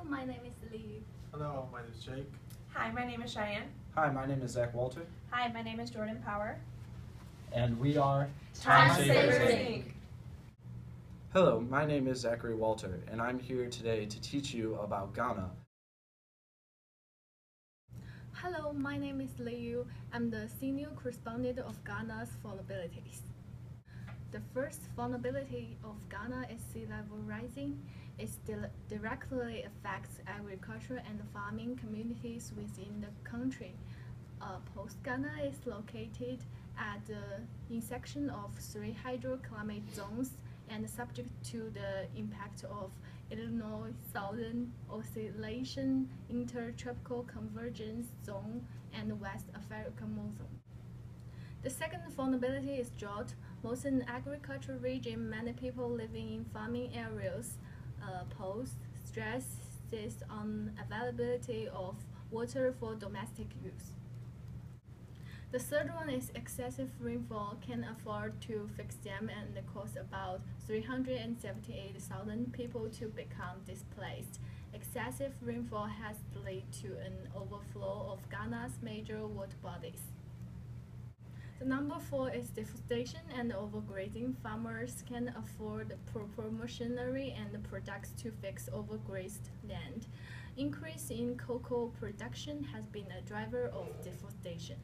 my name is Lee. Hello, my name is Jake. Hi, my name is Cheyenne. Hi, my name is Zach Walter. Hi, my name is Jordan Power. And we are Time Savers Inc. Hello, my name is Zachary Walter, and I'm here today to teach you about Ghana. Hello, my name is Liu. I'm the senior correspondent of Ghana's vulnerabilities. The first vulnerability of Ghana is sea level rising. It directly affects agriculture and farming communities within the country. Post-Ghana is located at the intersection of 3 hydroclimate zones and subject to the impact of Illinois Southern Oscillation, Intertropical Convergence Zone, and West Africa Monsoon. The second vulnerability is drought. Most in agricultural region, many people living in farming areas pose stresses on availability of water for domestic use. The third one is excessive rainfall can afford to fix them and cause about 378,000 people to become displaced. Excessive rainfall has led to an overflow of Ghana's major water bodies. The number 4 is deforestation and overgrazing. Farmers can afford proper machinery and products to fix overgrazed land. Increase in cocoa production has been a driver of deforestation.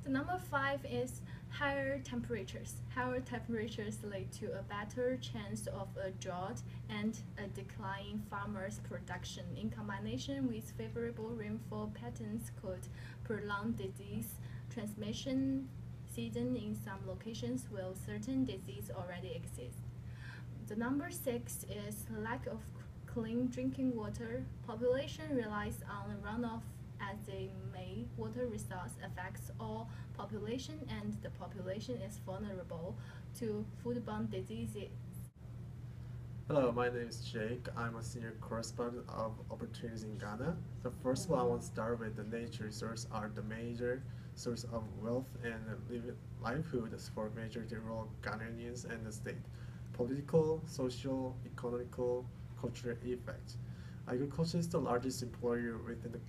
The number 5 is higher temperatures. Higher temperatures lead to a better chance of a drought and a decline in farmers' production. In combination with favorable rainfall patterns could prolong disease transmission season in some locations where certain disease already exists. The number 6 is lack of clean drinking water. Population relies on runoff as the main water resource affects all population, and the population is vulnerable to foodborne diseases. Hello, my name is Jake. I'm a senior correspondent of opportunities in Ghana. The first one I want to start with, the nature resources are the major source of wealth and livelihoods for majority rural Ghanaians and the state. Political, social, economical, cultural effects. Agriculture is the largest employer within the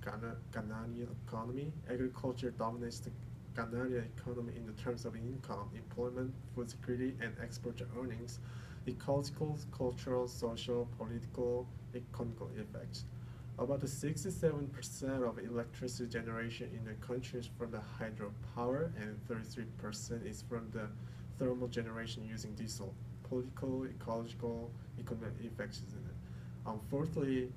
Ghanaian economy. Agriculture dominates the Ghanaian economy in the terms of income, employment, food security, and export earnings. Ecological, cultural, social, political, economical effects. About 67% of electricity generation in the country is from the hydropower, and 33% is from the thermal generation using diesel. Political, ecological, economic effects in it. Fourthly,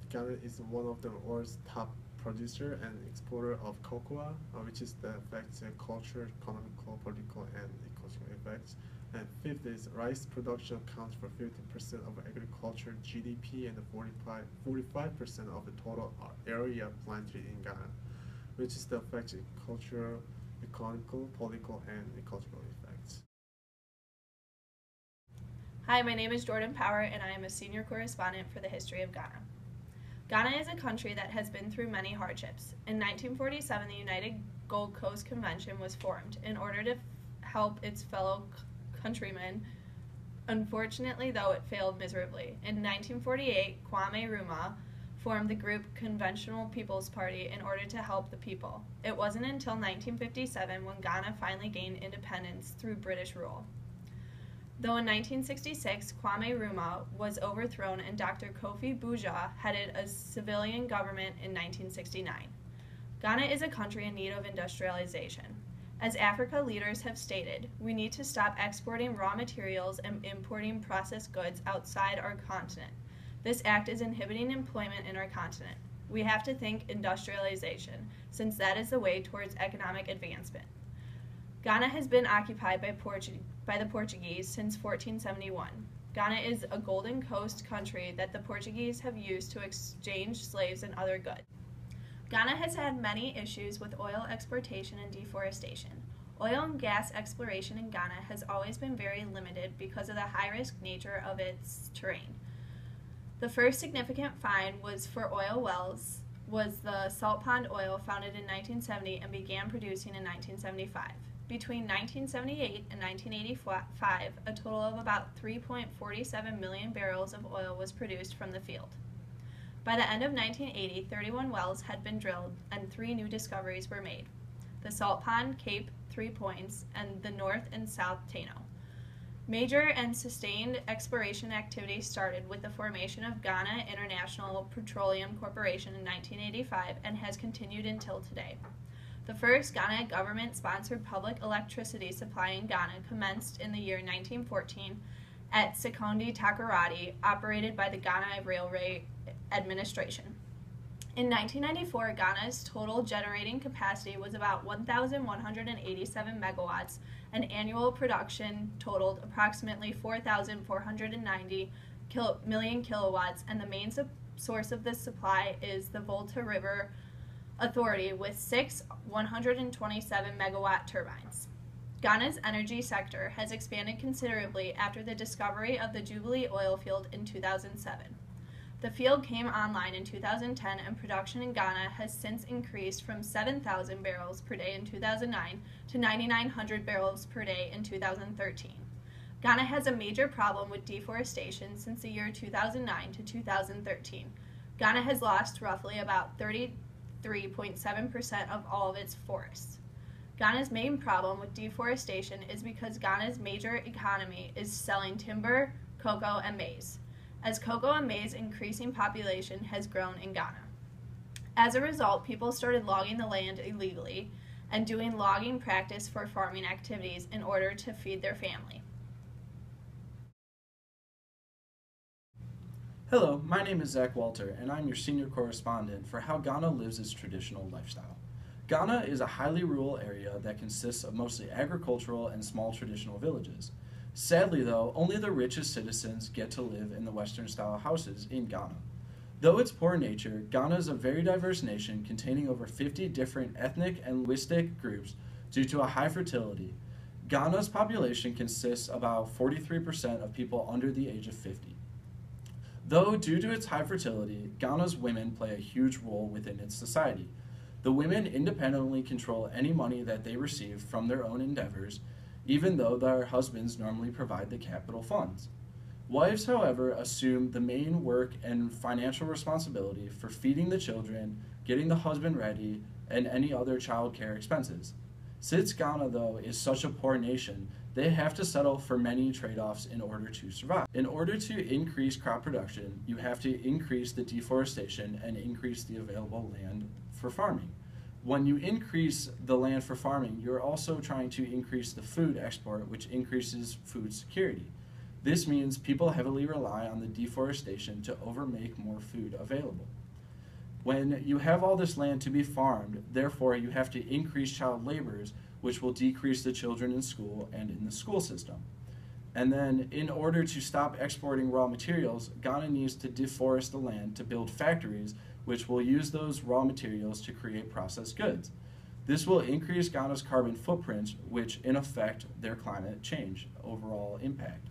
Ghana is one of the world's top producer and exporter of cocoa, which is the affects culture, economical, political, and ecological effects. And fifth is rice production accounts for 15% of agriculture GDP and 45% of the total area planted in Ghana, which is the effects of cultural, economical, political, and ecological effects. Hi, my name is Jordan Power, and I am a senior correspondent for the history of Ghana. Ghana is a country that has been through many hardships. In 1947, the United Gold Coast Convention was formed in order to help its fellow countrymen. Unfortunately, though, it failed miserably. In 1948, Kwame Nkrumah formed the group Conventional People's Party in order to help the people. It wasn't until 1957 when Ghana finally gained independence through British rule. Though in 1966, Kwame Nkrumah was overthrown and Dr. Kofi Buja headed a civilian government in 1969. Ghana is a country in need of industrialization. As Africa leaders have stated, we need to stop exporting raw materials and importing processed goods outside our continent. This act is inhibiting employment in our continent. We have to think industrialization, since that is the way towards economic advancement. Ghana has been occupied by the Portuguese since 1471. Ghana is a Golden Coast country that the Portuguese have used to exchange slaves and other goods. Ghana has had many issues with oil exportation and deforestation. Oil and gas exploration in Ghana has always been very limited because of the high-risk nature of its terrain. The first significant find for oil wells was the salt pond oil founded in 1970 and began producing in 1975. Between 1978 and 1985, a total of about 3.47 million barrels of oil was produced from the field. By the end of 1980, 31 wells had been drilled and 3 new discoveries were made: the Salt Pond, Cape, 3 Points, and the North and South Tano. Major and sustained exploration activity started with the formation of Ghana International Petroleum Corporation in 1985 and has continued until today. The first Ghana government-sponsored public electricity supply in Ghana commenced in the year 1914 at Sekondi Takoradi, operated by the Ghana Railway Administration. In 1994, Ghana's total generating capacity was about 1,187 megawatts, and annual production totaled approximately 4,490 million kilowatts, and the main source of this supply is the Volta River Authority with 6 127 megawatt turbines. Ghana's energy sector has expanded considerably after the discovery of the Jubilee oil field in 2007. The field came online in 2010, and production in Ghana has since increased from 7,000 barrels per day in 2009 to 9,900 barrels per day in 2013. Ghana has a major problem with deforestation since the year 2009 to 2013. Ghana has lost roughly about 33.7% of all of its forests. Ghana's main problem with deforestation is because Ghana's major economy is selling timber, cocoa, and maize, as cocoa and maize increasing population has grown in Ghana. As a result, people started logging the land illegally and doing logging practice for farming activities in order to feed their family. Hello, my name is Zach Walter, and I'm your senior correspondent for How Ghana Lives Its Traditional Lifestyle. Ghana is a highly rural area that consists of mostly agricultural and small traditional villages. Sadly, though, only the richest citizens get to live in the Western-style houses in Ghana. Though its poor nature, Ghana is a very diverse nation containing over 50 different ethnic and linguistic groups due to a high fertility. Ghana's population consists about 43% of people under the age of 50. Though due to its high fertility, Ghana's women play a huge role within its society. The women independently control any money that they receive from their own endeavors, even though their husbands normally provide the capital funds. Wives, however, assume the main work and financial responsibility for feeding the children, getting the husband ready, and any other child care expenses. Since Ghana, though, is such a poor nation, they have to settle for many trade-offs in order to survive. In order to increase crop production, you have to increase the deforestation and increase the available land for farming. When you increase the land for farming, you're also trying to increase the food export, which increases food security. This means people heavily rely on the deforestation to overmake more food available. When you have all this land to be farmed, therefore you have to increase child laborers, which will decrease the children in school and in the school system. And then in order to stop exporting raw materials, Ghana needs to deforest the land to build factories which will use those raw materials to create processed goods. This will increase Ghana's carbon footprint, which in effect their climate change overall impact.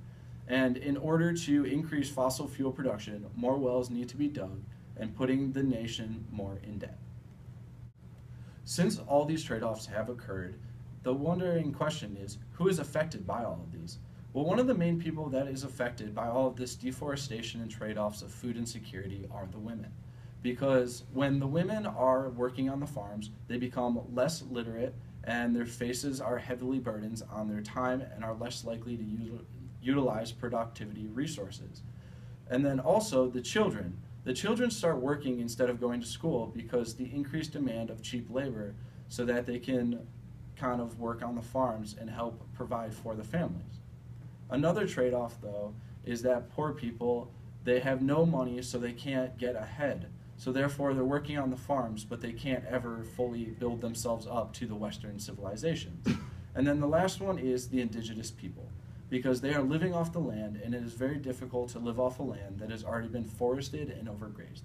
And in order to increase fossil fuel production, more wells need to be dug and putting the nation more in debt. Since all these trade-offs have occurred, the wondering question is, who is affected by all of these? Well, one of the main people that is affected by all of this deforestation and trade-offs of food insecurity are the women. Because when the women are working on the farms, they become less literate and their faces are heavily burdened on their time and are less likely to utilize productivity resources. And then also the children. The children start working instead of going to school because the increased demand of cheap labor so that they can kind of work on the farms and help provide for the families. Another trade-off, though, is that poor people, they have no money, so they can't get ahead. So therefore, they're working on the farms, but they can't ever fully build themselves up to the Western civilizations. And then the last one is the indigenous people, because they are living off the land, and it is very difficult to live off a land that has already been forested and overgrazed.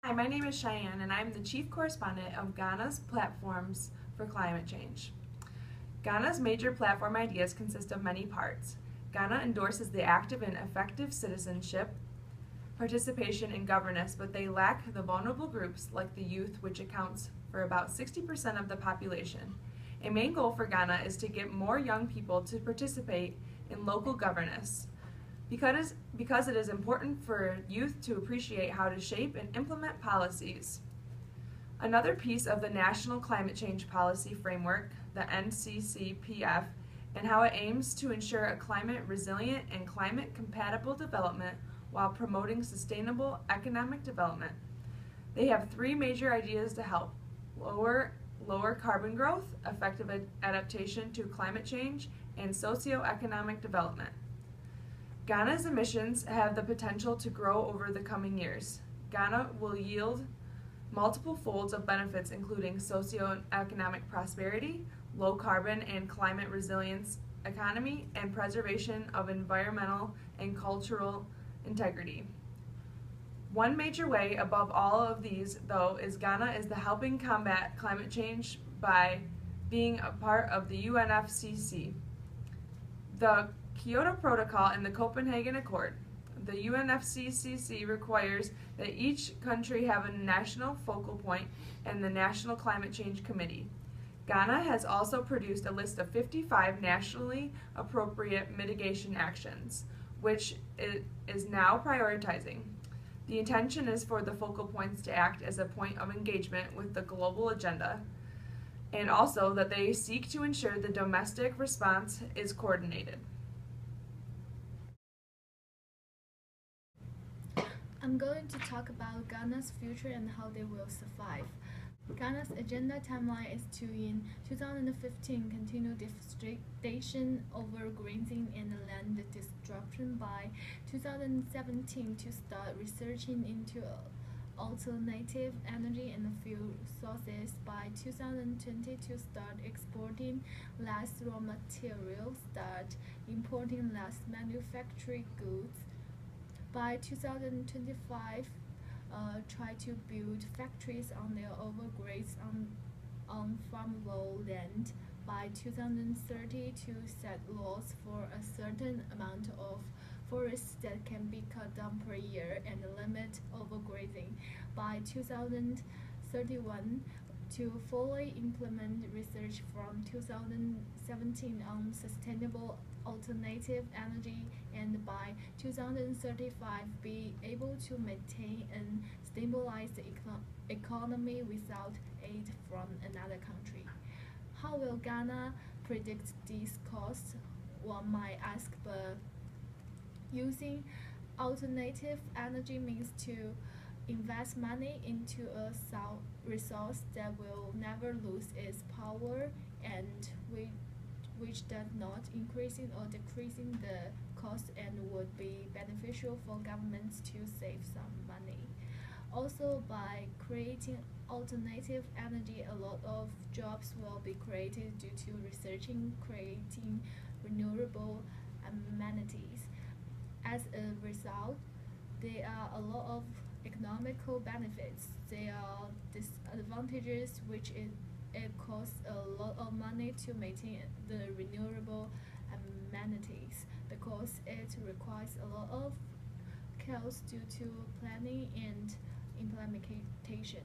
Hi, my name is Cheyenne, and I'm the Chief Correspondent of Ghana's Platforms for Climate Change. Ghana's major platform ideas consist of many parts. Ghana endorses the active and effective citizenship, participation, and governance, but they lack the vulnerable groups like the youth, which accounts for about 60% of the population. A main goal for Ghana is to get more young people to participate in local governance. because it is important for youth to appreciate how to shape and implement policies. Another piece of the National Climate Change Policy Framework, the NCCPF, and how it aims to ensure a climate resilient and climate compatible development while promoting sustainable economic development. They have three major ideas to help: lower carbon growth, effective adaptation to climate change, and socioeconomic development. Ghana's emissions have the potential to grow over the coming years. Ghana will yield multiple folds of benefits, including socioeconomic prosperity, low carbon and climate resilience economy, and preservation of environmental and cultural integrity. One major way above all of these, though, is Ghana is the helping combat climate change by being a part of the UNFCCC, the Kyoto Protocol, and the Copenhagen Accord. The UNFCCC requires that each country have a national focal point and the National Climate Change Committee. Ghana has also produced a list of 55 nationally appropriate mitigation actions, which it is now prioritizing. The intention is for the focal points to act as a point of engagement with the global agenda, and also that they seek to ensure the domestic response is coordinated. I'm going to talk about Ghana's future and how they will survive. Ghana's agenda timeline is to, in 2015, continue deforestation, overgrazing, and land destruction. By 2017, to start researching into alternative energy and fuel sources. By 2020, to start exporting less raw materials, start importing less manufactured goods. By 2025, try to build factories on their overgrazed unfarmable land. By 2030, to set laws for a certain amount of forests that can be cut down per year and limit overgrazing. By 2031, to fully implement research from 2017 on sustainable alternative energy, and by 2035 be able to maintain and stabilize the economy without aid from another country. How will Ghana predict these costs? One might ask, but using alternative energy means to invest money into a resource that will never lose its power and which does not increasing or decreasing the cost and would be beneficial for governments to save some money. Also, by creating alternative energy, a lot of jobs will be created due to researching, creating renewable amenities. As a result, there are a lot of economical benefits. There are disadvantages, which is it costs a lot of money to maintain the renewable amenities because it requires a lot of chaos due to planning and implementation.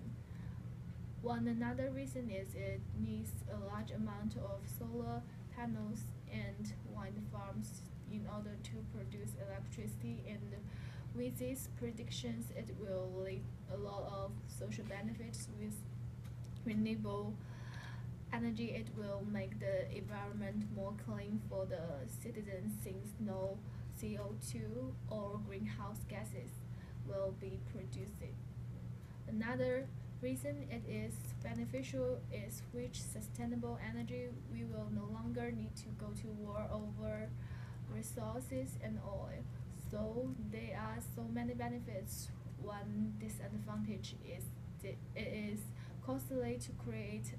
One another reason is it needs a large amount of solar panels and wind farms in order to produce electricity, and with these predictions it will lead a lot of social benefits. With renewable energy, it will make the environment more clean for the citizens since no CO2 or greenhouse gases will be produced. Another reason it is beneficial is with sustainable energy we will no longer need to go to war over resources and oil. So there are so many benefits. One disadvantage is it is costly to create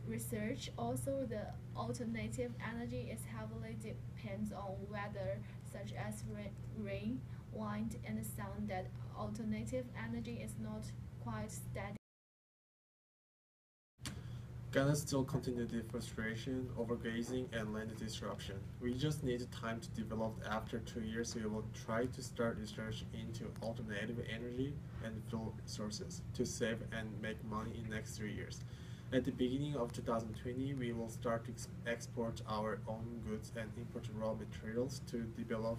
research. Also, the alternative energy is heavily depends on weather, such as rain, wind, and sun. That alternative energy is not quite steady. Ghana still continue deforestation, overgrazing, and land disruption. We just need time to develop. After 2 years, we will try to start research into alternative energy and fuel sources to save and make money in next 3 years. At the beginning of 2020, we will start to export our own goods and import raw materials to develop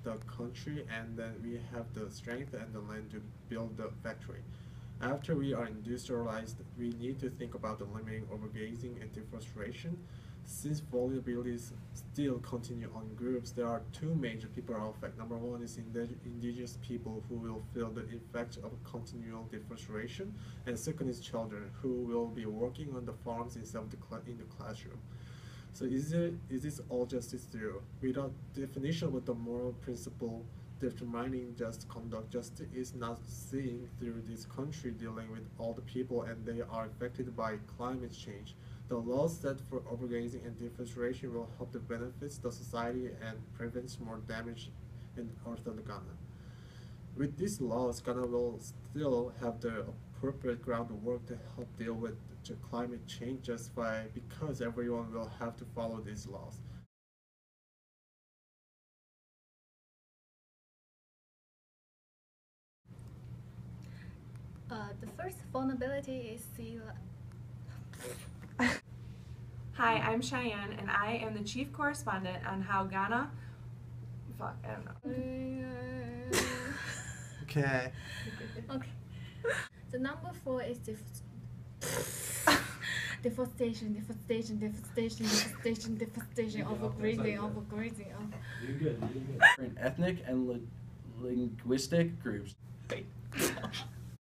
the country, and then we have the strength and the land to build the factory. After we are industrialized, we need to think about limiting overgrazing and deforestation. Since vulnerabilities still continue on groups, there are two major people affected. Number one is indigenous people who will feel the effect of continual deforestation, and second is children who will be working on the farms instead of in the classroom. So is this all justice theory? Without definition of the moral principle determining just conduct, justice is not seen through this country dealing with all the people and they are affected by climate change. The laws set for overgrazing and deforestation will help to benefit the society and prevent more damage in northern Ghana. With these laws, Ghana will still have the appropriate groundwork to help deal with the climate change just by because everyone will have to follow these laws. The first vulnerability is sea level. Hi, I'm Cheyenne, and I am the chief correspondent on how Ghana. Fuck, I don't know. Okay. Okay. The number 4 is deforestation, overgrazing. You're good. Different ethnic and linguistic groups. Wait.